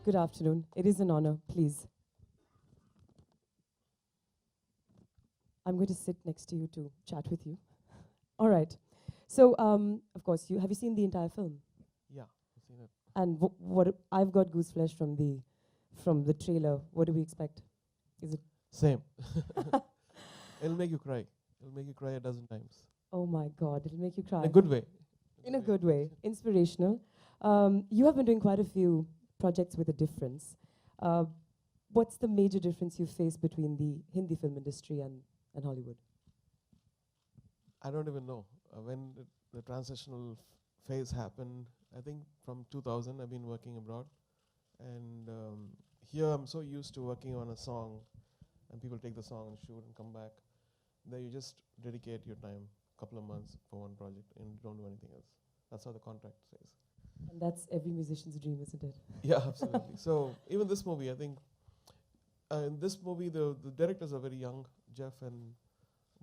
Good afternoon. It is an honor, please. I'm going to sit next to you to chat with you. All right. So, of course, have you seen the entire film? Yeah, I've seen it. And what I've got goose flesh from the trailer. What do we expect? Is it? Same. It'll make you cry. It'll make you cry a dozen times. Oh my God! It'll make you cry. In a good way. In a good way. Inspirational. You have been doing quite a few projects with a difference. Uh, what's the major difference you face between the Hindi film industry and Hollywood? I don't even know. When the transitional phase happened, I think from 2000 I've been working abroad. And here I'm so used to working on a song and people take the song and shoot and come back. There you just dedicate your time, couple of months for one project and you don't do anything else. That's how the contract says. And that's every musician's dream, isn't it? Yeah, absolutely. So even this movie, I think, in this movie the directors are very young. Jeff and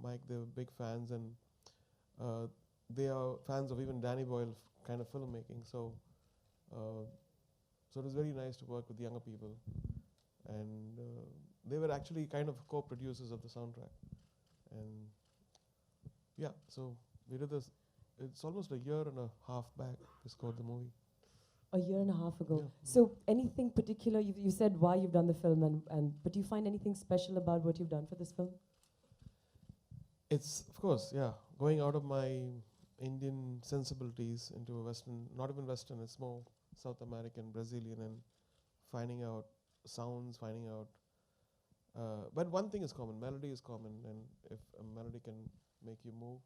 Mike, they're big fans, and they are fans of even Danny Boyle kind of filmmaking. So, so it was very nice to work with younger people, and they were actually kind of co-producers of the soundtrack. And yeah, so we did this. It's almost a year and a half back we scored the movie. A year and a half ago. Yeah. So anything particular, you said why you've done the film, but do you find anything special about what you've done for this film? It's, of course, yeah, going out of my Indian sensibilities into a Western, not even Western, it's more South American, Brazilian, and finding out sounds, finding out. But one thing is common, melody is common, and if a melody can make you move,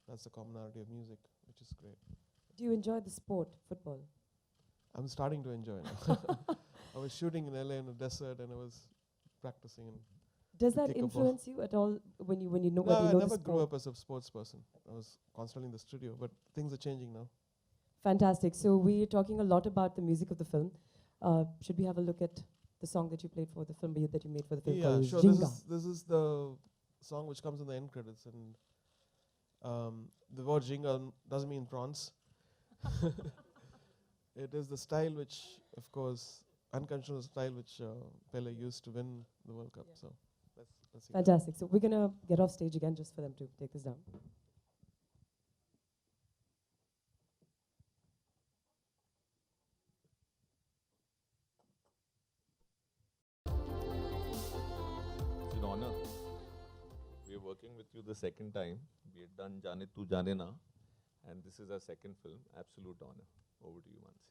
that's the commonality of music, which is great. Do you enjoy the sport, football? I'm starting to enjoy it. I was shooting in LA in a desert, and I was practicing. And Does to that kick a ball. influence you at all when you know No, when you I know never the grew sport? up as a sports person. I was constantly in the studio, but things are changing now. Fantastic. So we're talking a lot about the music of the film. Should we have a look at the song that you played for the film that you made for the film Yeah, called sure. Jinga? This is the song which comes in the end credits, and the word jinga doesn't mean prawns. It is the style which, of course, unconventional style which Pele used to win the World Cup. So let's see. Fantastic. So we're gonna get off stage again just for them to take this down. It's an honor. We are working with you the second time. We had done Jaane Tu Jaane Na, and this is our second film. Absolute honor. Over to you, Mansi.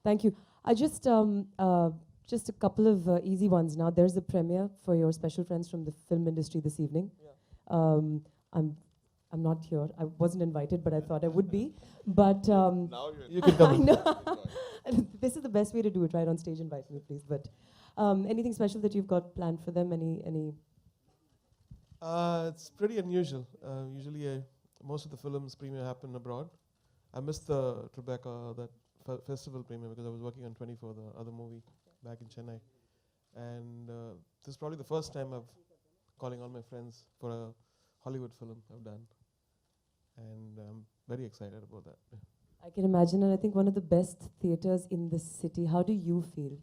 Thank you. I just a couple of easy ones now. There's the premiere for your special friends from the film industry this evening. Yeah. I'm not here. I wasn't invited, but I thought I would be. But Now You can come. I in. know. This is the best way to do it, right on stage. Invite me, please. But anything special that you've got planned for them? Any? It's pretty unusual. Usually, most of the films premiere happen abroad. I missed the Tribeca, that festival premiere, because I was working on 24, the other movie, back in Chennai. And this is probably the first time I've calling all my friends for a Hollywood film I've done. And I'm very excited about that. I can imagine, and I think one of the best theaters in this city. How do you feel,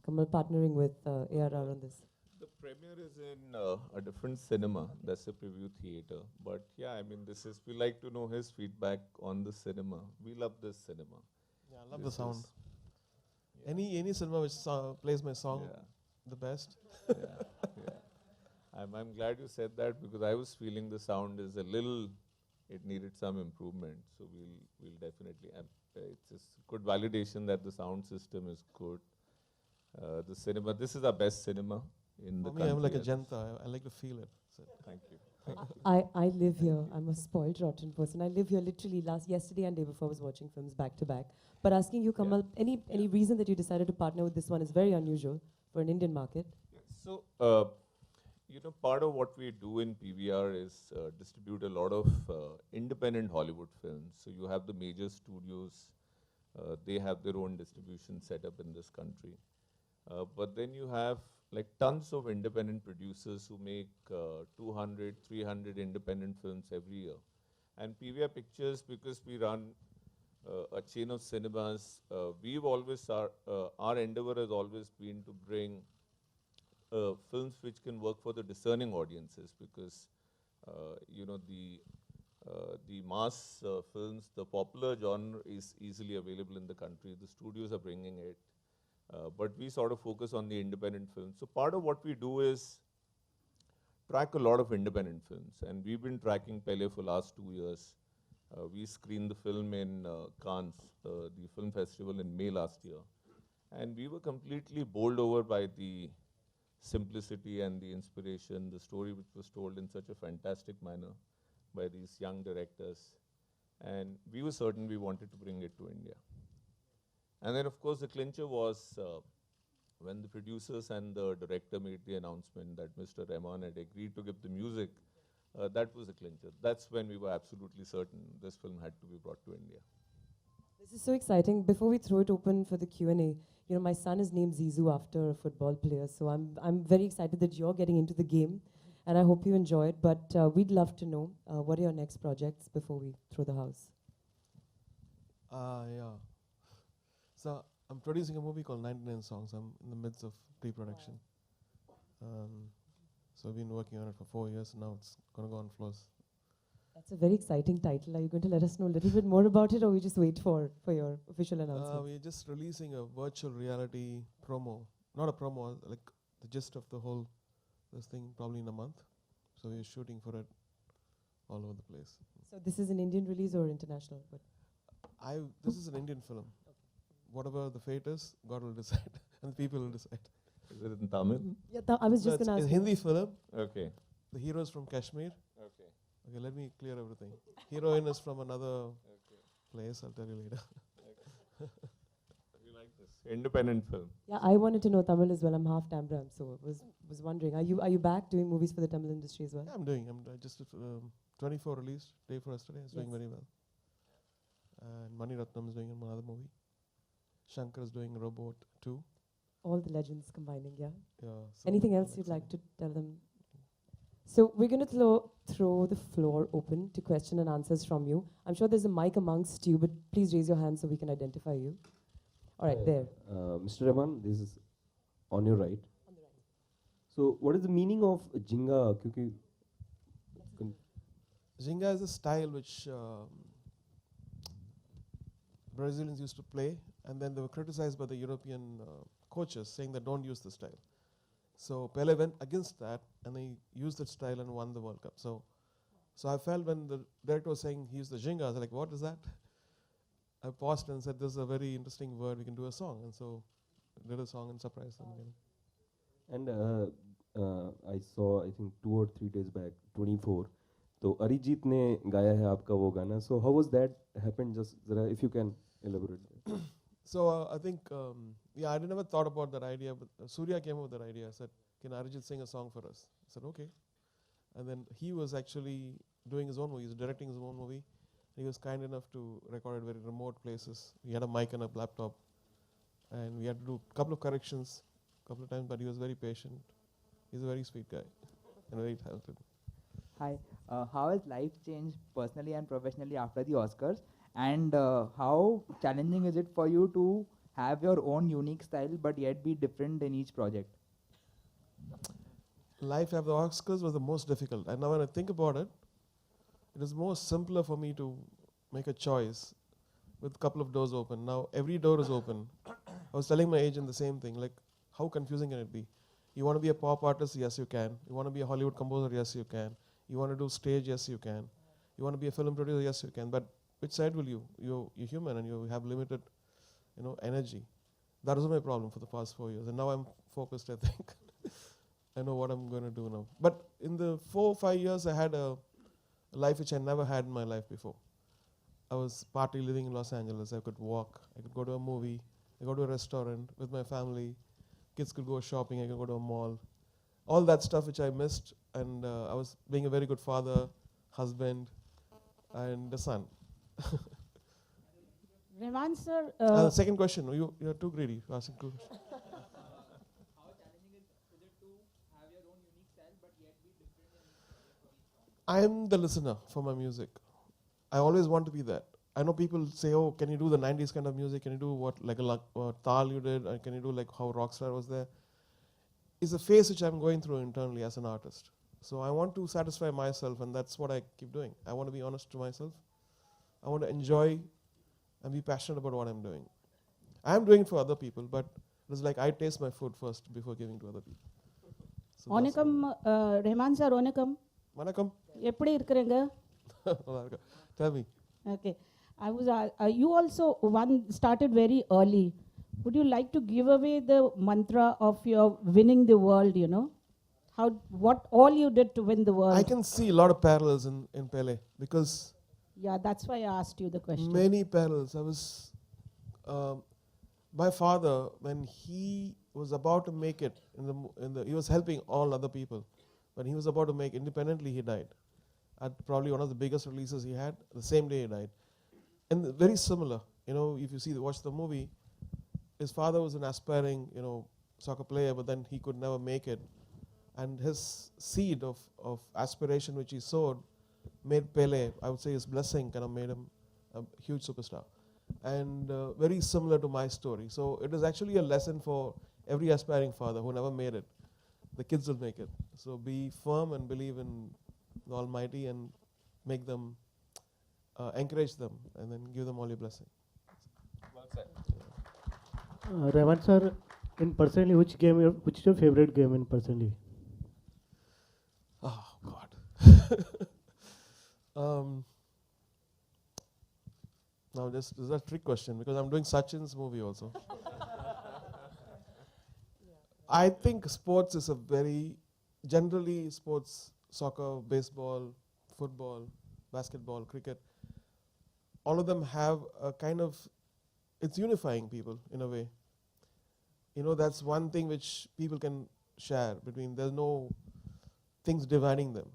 Kamal, partnering with ARR on this? The premiere is in a different cinema. That's a preview theater. But yeah, I mean, we like to know his feedback on the cinema. We love this cinema. Yeah, I love This the sound. is- yeah. Any cinema which plays my song Yeah. the best. Yeah, yeah. I'm glad you said that, because I was feeling the sound is a little, it needed some improvement. So we'll definitely, it's just good validation that the sound system is good. The cinema, this is our best cinema in the For me, country. I'm like a I think. janta. I like to feel it. So Thank you. I live here. I'm a spoiled, rotten person. I live here literally yesterday and day before I was watching films back to back. But asking you, Kamal, any reason that you decided to partner with this one is very unusual for an Indian market. So, part of what we do in PVR is distribute a lot of independent Hollywood films. So you have the major studios, they have their own distribution setup in this country. But then you have like tons of independent producers who make 200, 300 independent films every year. And PVR Pictures, because we run a chain of cinemas. We've always our endeavor has always been to bring films which can work for the discerning audiences, because the mass films, the popular genre is easily available in the country. The studios are bringing it, but we sort of focus on the independent films. So part of what we do is track a lot of independent films, and we've been tracking Pele for last 2 years. We screened the film in Cannes, the film festival in May last year, and we were completely bowled over by the simplicity and the inspiration, the story which was told in such a fantastic manner by these young directors. And we were certain we wanted to bring it to India. And then, of course, the clincher was when the producers and the director made the announcement that Mr. Rahman had agreed to give the music. That was the clincher. That's when we were absolutely certain this film had to be brought to India. This is so exciting. Before we throw it open for the Q&A, my son is named Zizou after a football player, so I'm very excited that you're getting into the game, and I hope you enjoy it. But we'd love to know what are your next projects before we throw the house. Yeah. So I'm producing a movie called 99 Songs. I'm in the midst of pre-production. So I've been working on it for 4 years. Now it's going to go on floors. That's a very exciting title. Are you going to let us know a little bit more about it, or we just wait for your official announcement? We're just releasing a virtual reality promo. Not a promo, like the gist of the whole this thing probably in a month. So we're shooting for it all over the place. So this is an Indian release or international? But This is an Indian film. Whatever the fate is, God will decide, and the people will decide. Is it in Tamil? yeah, I was just No, going to it's ask. a Hindi film. Okay. The hero is from Kashmir. Okay. Okay, let me clear everything. Heroine is from another Okay. place. I'll tell you later. We like this independent film. Yeah, I wanted to know Tamil as well. I'm half Tambram, so was wondering, are you back doing movies for the Tamil industry as well? Yeah, I just 24 released day for yesterday. It's doing Yes. very well. And Mani Ratnam is doing another movie. Shankar is doing Robot 2. All the legends combining, yeah. Yeah. So Anything else you'd like to tell them? So we're going to throw the floor open to question and answers from you. I'm sure there's a mic amongst you, but please raise your hand so we can identify you. All right, there. Mr. Rahman, this is on your right. On the right. So, what is the meaning of Jinga? Kyunki Zinga is a style which Brazilians used to play, and then they were criticized by the European coaches, saying that don't use the style. So Pele went against that, and he used that style and won the World Cup. So I felt when the director was saying he used the Jinga, I was like, what is that? I paused and said, this is a very interesting word, we can do a song. And so I did a song and surprised them again. And I saw, I think 2 or 3 days back, 24. So Arijit ne gaya hai aapka wo gana. So how was that happened? Just if you can elaborate. So I think, I never thought about that idea, but Surya came up with that idea. I said, can Arijit sing a song for us? I said, okay. And then he was actually doing his own movie, he was directing his own movie. He was kind enough to record at very remote places. He had a mic and a laptop, and we had to do a couple of corrections, a couple of times, but he was very patient. He's a very sweet guy and very talented. Hi. How has life changed personally and professionally after the Oscars? And how challenging is it for you to have your own unique style but yet be different in each project? Life after the Oscars was the most difficult. And now when I think about it, it is more simpler for me to make a choice with a couple of doors open. Now every door is open. I was telling my agent the same thing, like how confusing can it be? You want to be a pop artist? Yes, you can. You want to be a Hollywood composer? Yes, you can. You want to do stage? Yes, you can. You want to be a film producer? Yes, you can. But which side will you? You're human and you have limited, energy. That was my problem for the past 4 years. And now I'm focused, I think. I know what I'm going to do now. But in the 4 or 5 years, I had a life which I never had in my life before. I was partly living in Los Angeles. I could walk. I could go to a movie. I go to a restaurant with my family. Kids could go shopping. I could go to a mall. All that stuff which I missed. And I was being a very good father, husband, and a son. Rahman sir, Second question. You're too greedy. Asking two questions. How challenging is it to have your own unique style but yet be different in each project? I am the listener for my music. I always want to be that. I know people say, oh, can you do the 90s kind of music? Can you do what, like a Tal you did? Can you do like how Rockstar was there? It's a phase which I'm going through internally as an artist. So I want to satisfy myself, and that's what I keep doing. I want to be honest to myself. I want to enjoy and be passionate about what I'm doing. I'm doing it for other people, but it's like I taste my food first before giving to other people. So வணக்கம் Rehman sir வணக்கம் Vanakkam. எப்படி இருக்கிறீங்க Tell me. okay I was you also one started very early. Would you like to give away the mantra of your winning the world, you know, how what all you did to win the world? I can see a lot of parallels in Pele, because Yeah, that's why I asked you the question. many parallels. My father, when he was about to make it he was helping all other people. When he was about to make independently, he died. At probably one of the biggest releases he had, the same day he died. And very similar, you know, if you watch the movie, his father was an aspiring, you know, soccer player, but then he could never make it. And his seed of aspiration which he sowed made Pele, I would say his blessing kind of made him a huge superstar. And very similar to my story. So it is actually a lesson for every aspiring father who never made it. The kids will make it. So be firm and believe in the Almighty and make them, encourage them, and then give them all your blessing. Well said. Rahman sir, in personally, which is your favorite game in personally? Oh God. Now this is a trick question because I'm doing Sachin's movie also. I think sports is generally sports, soccer, baseball, football, basketball, cricket, all of them have a kind of, it's unifying people in a way. You know, that's one thing which people can share between, there's no things dividing them.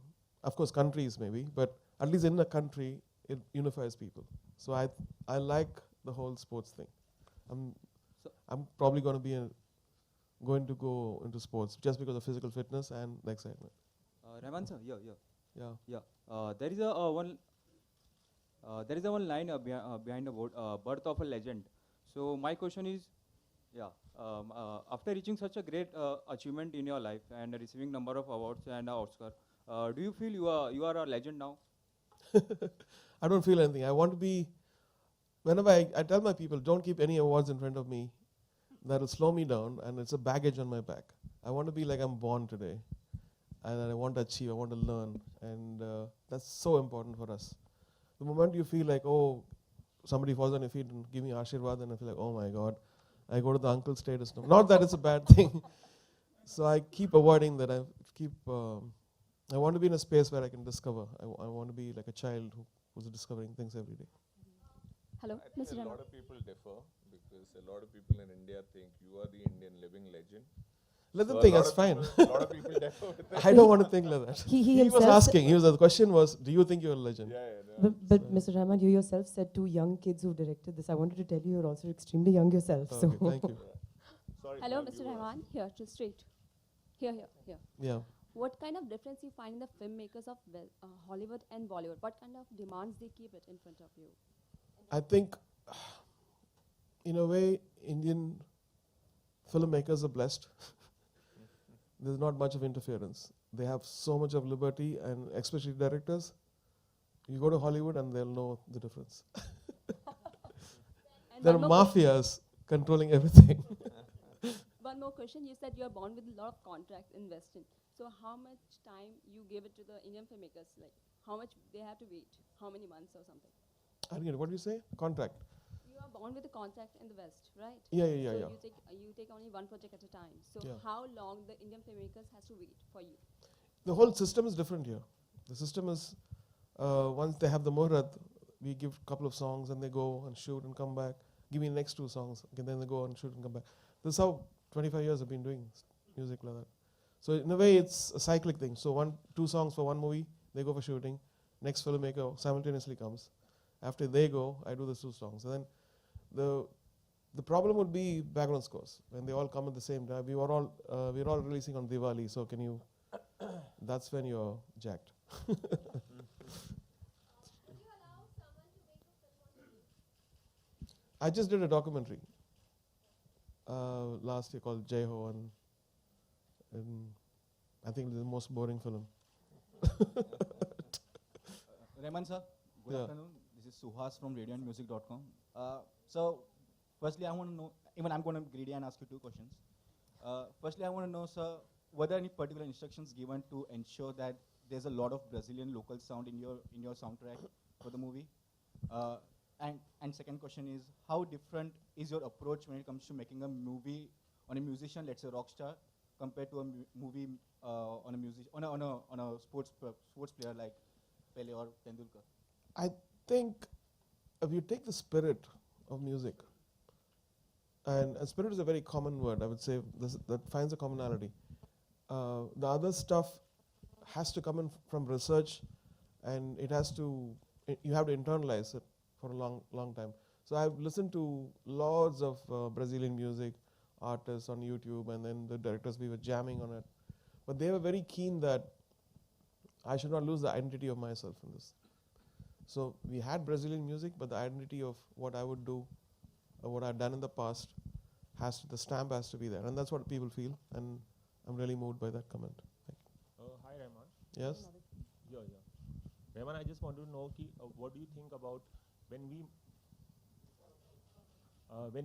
Of course, countries maybe, but at least in a country, it unifies people. So I like the whole sports thing. I'm probably going to go into sports just because of physical fitness and the excitement. Rahman sir, Yeah. there is a one line behind the word birth of a legend. So my question is, after reaching such a great achievement in your life and receiving number of awards and Oscar, do you feel you are a legend now? I don't feel anything. I want to be, whenever I tell my people, don't keep any awards in front of me. That will slow me down, and it's a baggage on my back. I want to be like I'm born today, and I want to achieve, I want to learn, and that's so important for us. The moment you feel like, oh, somebody falls on your feet and give me Ashirwad, and I feel like, oh my God, I go to the uncle status now. Not that it's a bad thing. So I keep avoiding that. I want to be in a space where I can discover. I want to be like a child who's discovering things every day. Hello, I think Mr. a Rahman. lot of people differ because a lot of people in India think you are the Indian living legend. Let them So a think, lot that's of fine. people- A lot of people differ with that. I don't want to think like that. He He was himself asking, the question was, do you think you're a legend? But Mr. Rahman, you yourself said 2 young kids who directed this. I wanted to tell you you're also extremely young yourself. Okay, So thank you. Sorry, Hello, ma'am, Mr. you were Rahman. Here, just straight. Here. Yeah. What kind of difference you find in the filmmakers of Hollywood and Bollywood? What kind of demands they keep it in front of you? I think, in a way, Indian filmmakers are blessed. There's not much of interference. They have so much of liberty, and especially directors. You go to Hollywood and they'll know the difference. And There one are more mafias controlling everything. One more question. You said you are born with a lot of contracts in Western. So how much time you give it to the Indian filmmakers? Like how much they have to wait? How many months or something? I didn't get it. What do you say? Contract. You are born with a contract in the West, right? Yeah. So you take only one project at a time. So Yeah. how long the Indian filmmakers has to wait for you? The whole system is different here. The system is, once they have the muhurat, we give a couple of songs and they go and shoot and come back. Give me the next 2 songs. Okay, then they go and shoot and come back. This is how 25 years I've been doing music like that. So in a way, it's a cyclic thing. So 2 songs for one movie, they go for shooting. Next filmmaker simultaneously comes. After they go, I do the 2 songs. And then the problem would be background scores. When they all come at the same time, we're all releasing on Diwali. So can you? That's when you're jacked. I just did a documentary last year called Jai Ho, and I think it's the most boring film. Rahman sir, good Yeah. afternoon. This is Suhas from radioandmusic.com. So, firstly, I want to know, even I'm going to be greedy and ask you two questions. Firstly, I want to know, sir, were there any particular instructions given to ensure that there's a lot of Brazilian local sound in your soundtrack for the movie? And second question is, how different is your approach when it comes to making a movie on a musician, let's say rock star, compared to a movie on a sports player like Pele or Tendulkar? I think if you take the spirit of music, and spirit is a very common word, I would say that finds a commonality. The other stuff has to come in from research, and you have to internalize it for a long time. So I've listened to lots of Brazilian music artists on YouTube, and then the directors, we were jamming on it. But they were very keen that I should not lose the identity of myself in this. So we had Brazilian music, but the identity of what I would do, or what I've done in the past, the stamp has to be there, and that's what people feel. And I'm really moved by that comment. Hi, Rahman. Yes. Yeah. Rahman, I just want to know what do you think about when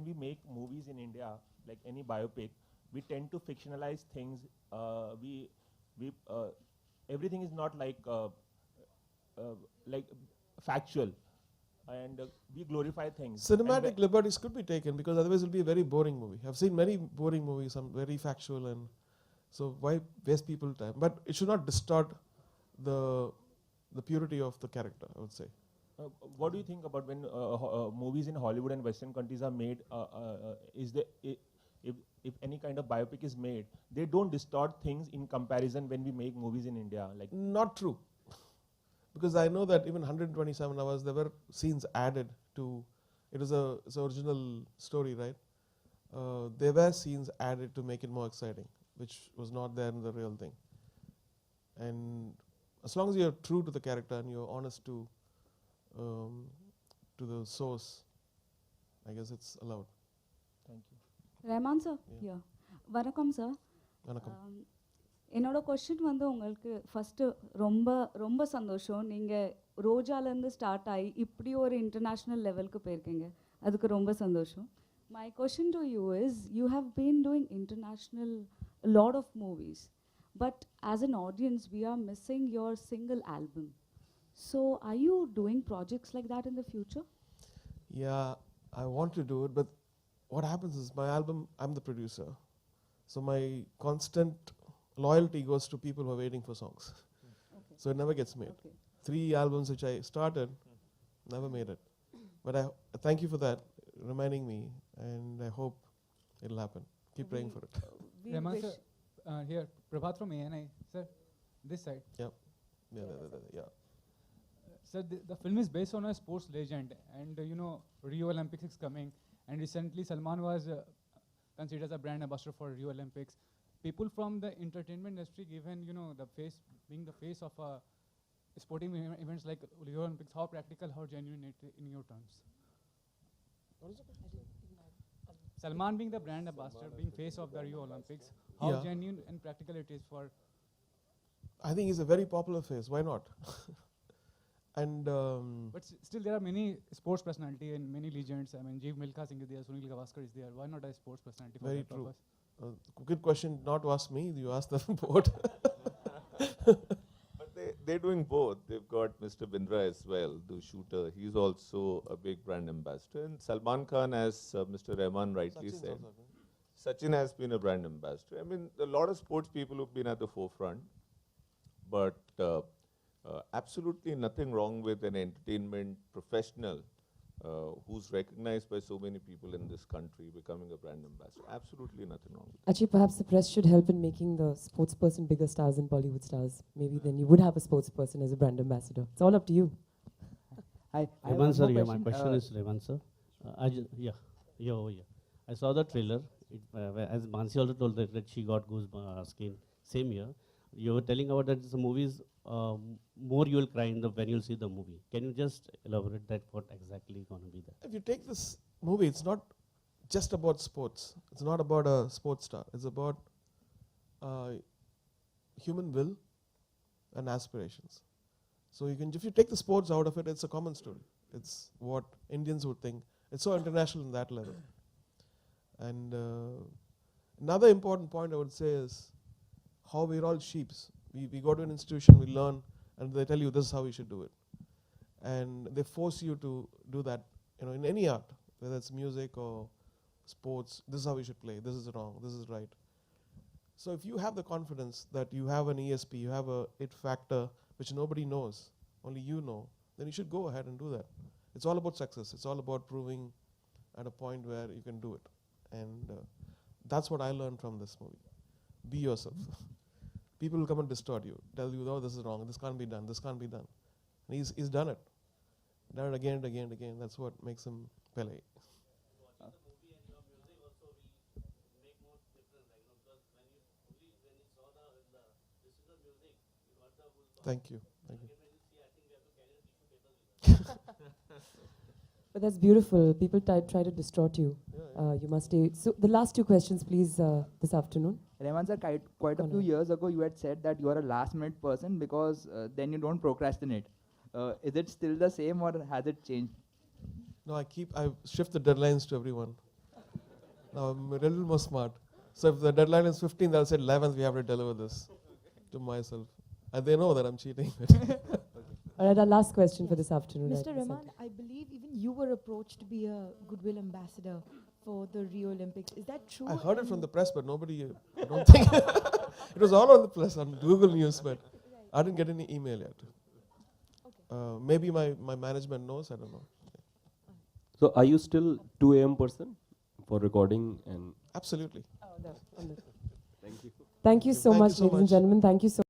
we make movies in India, like any biopic, we tend to fictionalize things. Everything is not like factual, and we glorify things. Cinematic liberties could be taken, because otherwise it'll be a very boring movie. I've seen many boring movies, some very factual, and so why waste people's time? But it should not distort the purity of the character, I would say. What do you think about when movies in Hollywood and Western countries are made? If any kind of biopic is made, they don't distort things in comparison when we make movies in India. Like, not true, because I know that even 127 hours there were scenes added to. It's an original story, right? There were scenes added to make it more exciting, which was not there in the real thing. And as long as you're true to the character and you're honest to the source, I guess it's allowed. thank you. Rahman sir, Yeah. yeah. வணக்கம் sir. வணக்கம். என்னோட question வந்து உங்களுக்கு first ரொம்ப ரொம்ப சந்தோஷம். நீங்கள் ரோஜாலேருந்து start ஆகி இப்படி ஒரு இன்டர்நேஷ்னல் லெவலுக்கு போயிருக்கீங்க, அதுக்கு ரொம்ப சந்தோஷம். My question to you is, you have been doing international lot of movies, but as an audience we are missing your single album. So are you doing projects like that in the future? Yeah, I want to do it, but what happens is my album, I'm the producer. So my constant loyalty goes to people who are waiting for songs. Okay. So it never gets made. Okay. 3 albums which I started, never made it. But I thank you for that, reminding me, and I hope it'll happen. Keep praying for it. We Rahman wish. sir, here, Prabhat from ANI. Sir, this side. Yeah. Sir, the film is based on a sports legend, and Rio Olympics is coming, and recently Salman was considered as a brand ambassador for Rio Olympics. People from the entertainment industry, given being the face of sporting events like Rio Olympics, how practical, how genuine it in your terms? What is it? Salman being the brand ambassador, being face of the Rio Olympics, how Yeah. genuine and practical it is for. I think he's a very popular face. Why not? And But still, there are many sports personality and many legends. I mean, Jeev Milkha Singh is there, Sunil Gavaskar is there. Why not a sports personality for very that true. purpose? Good question. Not to ask me. You ask the board. But they're doing both. They've got Mr. Bindra as well, the shooter. He's also a big brand ambassador. And Salman Khan, as Mr. Rahman rightly Sachin's said, also, Sachin has been a brand ambassador. I mean, a lot of sports people who've been at the forefront, but absolutely nothing wrong with an entertainment professional who's recognized by so many people in this country becoming a brand ambassador. Absolutely nothing wrong with it. Actually, perhaps the press should help in making the sports person bigger stars than Bollywood stars. Maybe then you would have a sports person as a brand ambassador. It's all up to you. I have Rahman one sir, more yeah, my question question. is Rahman sir. I saw the trailer. As Mansi also told that she got goosebumps skin. Same here. You were telling about that the movie is more you will cry when you'll see the movie. Can you just elaborate that what exactly going to be there? If you take this movie, it's not just about sports. It's not about a sports star. It's about human will and aspirations. So if you take the sports out of it, it's a common story. It's what Indians would think. It's so international in that level. And another important point I would say is how we're all sheeps. We go to an institution, we learn, and they tell you this is how you should do it. And they force you to do that, in any art, whether it's music or sports. This is how you should play. This is wrong. This is right. So if you have the confidence that you have an ESP, you have a it factor which nobody knows, only you know, then you should go ahead and do that. It's all about success. It's all about proving at a point where you can do it. And that's what I learned from this movie. Be yourself. People will come and distort you, tell you, oh, this is wrong, this can't be done, this can't be done. And he's done it. Done it again and again and again. That's what makes him Pele. Thank you. Thank you. But that's beautiful. People try to distort you. You must stay. So the last two questions, please, this afternoon. Rahman sir, quite a few years ago, you had said that you are a last-minute person because then you don't procrastinate. Is it still the same or has it changed? No, I shift the deadlines to everyone. Now I'm a little more smart. So if the deadline is 15th, I'll say 11th we have to deliver this to myself. And they know that I'm cheating. All right, our last question for this afternoon. Mr. Rahman, I believe even you were approached to be a goodwill ambassador for the Rio Olympics. Is that true? I heard it from the press, but nobody, I don't think. It was all on the press, on Google News, but I didn't get any email yet. Maybe my management knows, I don't know. So are you still 2 a.m. person for recording? And Absolutely. Oh, no. Thank you. Thank you so much, ladies and gentlemen. Thank you so